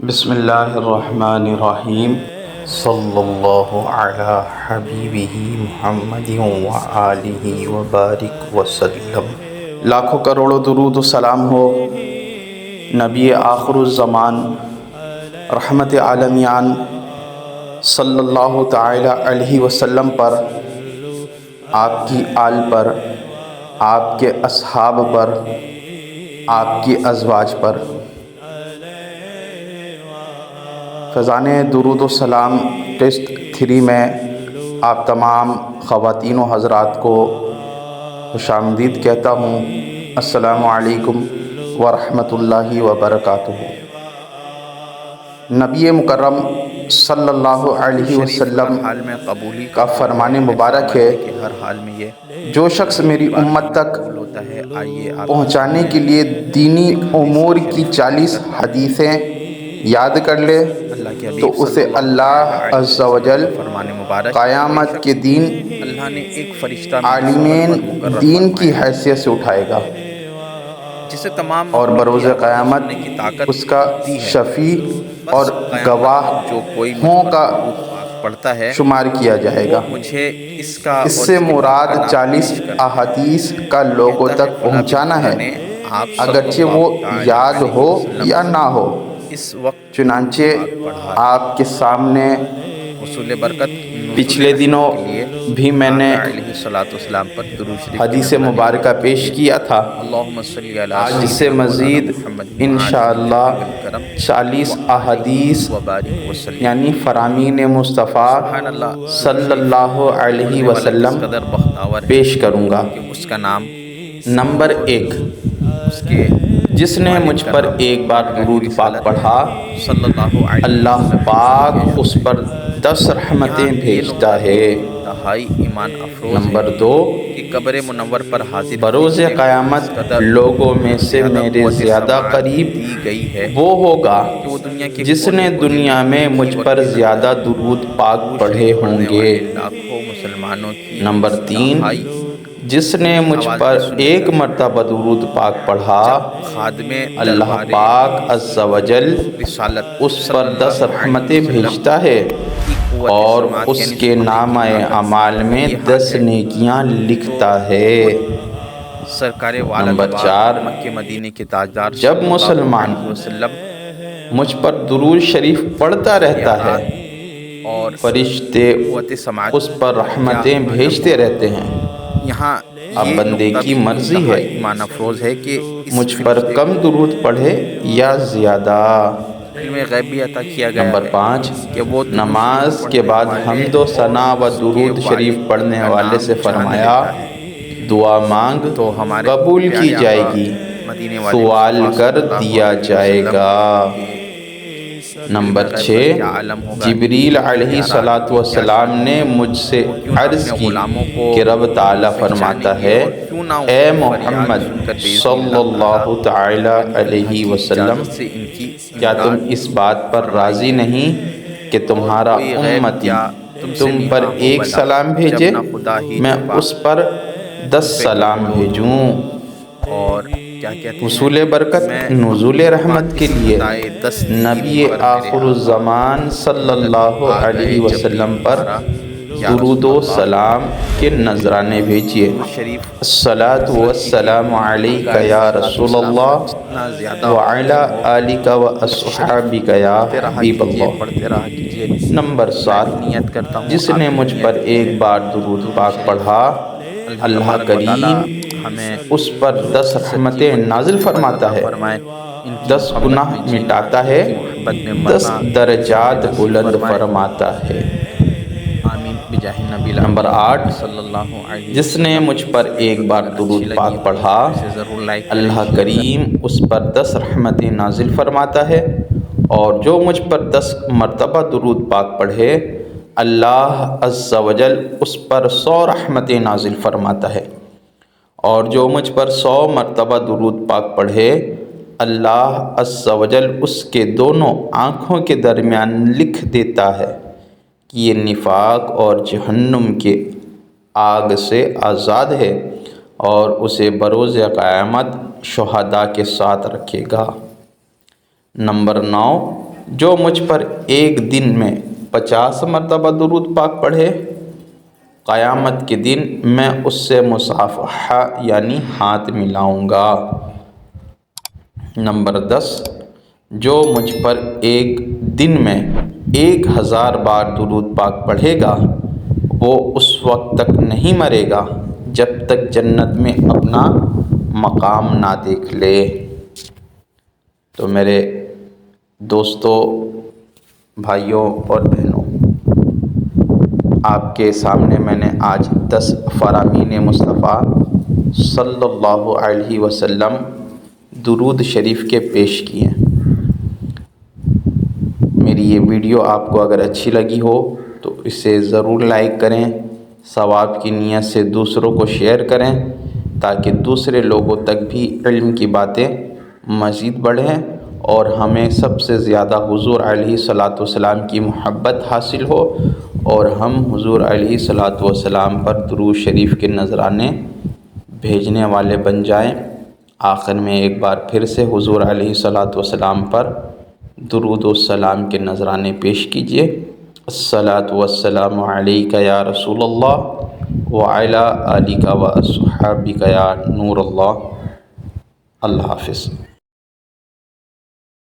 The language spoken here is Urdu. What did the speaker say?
بسم اللہ الرحمن الرحیم صلی اللہ علی حبیبہ محمد وآلہ وبارک وسلم۔ لاکھوں کروڑوں درود و سلام ہو نبی آخر الزمان رحمت عالمیان صلی اللہ تعالی علیہ وسلم پر، آپ کی آل پر، آپ کے اصحاب پر، آپ کی ازواج پر۔ فیضان درود و سلام قسط 3 میں آپ تمام خواتین و حضرات کو خوش آمدید کہتا ہوں۔ السلام علیکم ورحمۃ اللہ وبرکاتہ۔ نبی مکرم صلی اللہ علیہ وسلم کا فرمان مبارک ہے، جو شخص میری امت تک پہنچانے کے لیے دینی امور کی 40 حدیثیں یاد کر لے تو اسے اللہ عز و جل قیامت کے دن عالمین دین کی حیثیت سے اٹھائے گا اور بروز قیامت اس کا شفیع اور گواہ کا شمار کیا جائے گا۔ اس سے مراد 40 احادیث کا لوگوں تک پہنچانا ہے، اگرچہ وہ یاد ہو یا نہ ہو۔ چنانچہ آپ کے سامنے پچھلے دنوں بھی میں نے حدیث مبارکہ پیش کیا تھا، جس سے مزید انشاءاللہ 40 احادیث یعنی فرامین مصطفیٰ صلی اللہ علیہ وسلم پیش کروں گا۔ نمبر 1، جس نے مجھ پر ایک بار درود پاک پڑھا اللہ پاک اس پر 10 رحمتیں بھیجتا ہے۔ نمبر 2، قبر منور پر حاضر بروز قیامت لوگوں میں سے میرے زیادہ قریب وہ ہوگا جس نے دنیا میں مجھ پر زیادہ درود پاک پڑھے ہوں گے۔ نمبر 3، جس نے مجھ پر ایک مرتبہ درود پاک پڑھا اللہ پاک عز و جل اس پر 10 رحمتیں بھیجتا ہے اور اس کے نامہ اعمال میں 10 نیکیاں لکھتا ہے۔ نمبر 4، جب مسلمان مجھ پر درود شریف پڑھتا رہتا ہے اور فرشتے اس پر رحمتیں بھیجتے رہتے ہیں۔ یہاں اب بندے کی مرضی ہے ایمان افروز ہے کہ مجھ پر کم درود پڑھے یا زیادہ۔ علم غیب بھی عطا کیا گیا نمبر 5، کہ وہ نماز کے بعد حمد و ثنا و درود شریف پڑھنے والے سے فرمایا دعا مانگ تو ہمارے قبول کی جائے گی، سوال کر دیا جائے گا۔ نمبر 6، جبریل علیہ السلام نے مجھ سے عرض کی کہ رب تعالیٰ فرماتا ہے اے محمد صلی اللہ تعالی علیہ وسلم، کیا تم اس بات پر راضی نہیں کہ تمہارا امتی تم پر ایک سلام بھیجے، میں اس پر 10 سلام بھیجوں؟ اور حصول برکت، نزول رحمت کے لیے نبی آخر الزمان صلی اللہ علیہ وسلم پر درود و سلام کے نذرانے بھیجیے۔ الصلاۃ والسلام علیک یا رسول اللہ وعلی آلک و اصحابک یا حبیب اللہ۔ نمبر 7، جس نے مجھ پر ایک بار درود پاک پڑھا اللہ کریم اس پر 10 رحمتیں نازل فرماتا ہے، 10 گناہ مٹاتا ہے، 10 درجات بلند فرماتا ہے۔ نمبر 8، جس نے مجھ پر ایک بار درود پاک پڑھا اللہ کریم اس پر 10 رحمتیں نازل فرماتا ہے، اور جو مجھ پر 10 مرتبہ درود پاک پڑھے اللہ عز و جل اس پر 100 رحمتیں نازل فرماتا ہے، اور جو مجھ پر 100 مرتبہ درود پاک پڑھے اللہ عز و جل اس کے دونوں آنکھوں کے درمیان لکھ دیتا ہے کہ یہ نفاق اور جہنم کے آگ سے آزاد ہے، اور اسے بروز قیامت شہداء کے ساتھ رکھے گا۔ نمبر 9، جو مجھ پر ایک دن میں 50 مرتبہ درود پاک پڑھے، قیامت کے دن میں اس سے مصافحہ یعنی ہاتھ ملاؤں گا۔ نمبر 10، جو مجھ پر ایک دن میں 1000 بار درود پاک پڑھے گا، وہ اس وقت تک نہیں مرے گا جب تک جنت میں اپنا مقام نہ دیکھ لے۔ تو میرے دوستوں، بھائیوں اور بہنوں، آپ کے سامنے میں نے آج 10 فرامین مصطفیٰ صلی اللہ علیہ وسلم درود شریف کے پیش کیے ہیں۔ میری یہ ویڈیو آپ کو اگر اچھی لگی ہو تو اسے ضرور لائک کریں، ثواب کی نیت سے دوسروں کو شیئر کریں تاکہ دوسرے لوگوں تک بھی علم کی باتیں مزید بڑھیں اور ہمیں سب سے زیادہ حضور علیہ الصلاۃ والسلام کی محبت حاصل ہو اور ہم حضور علیہ الصلاۃ والسلام پر درود شریف کے نذرانے بھیجنے والے بن جائیں۔ آخر میں ایک بار پھر سے حضور علیہ الصلاۃ والسلام پر درود و سلام کے نذرانے پیش کیجیے۔ الصلاۃ والسلام علیک یا رسول اللہ وعلی آلک و اصحابک یا نور اللہ۔ اللہ حافظ۔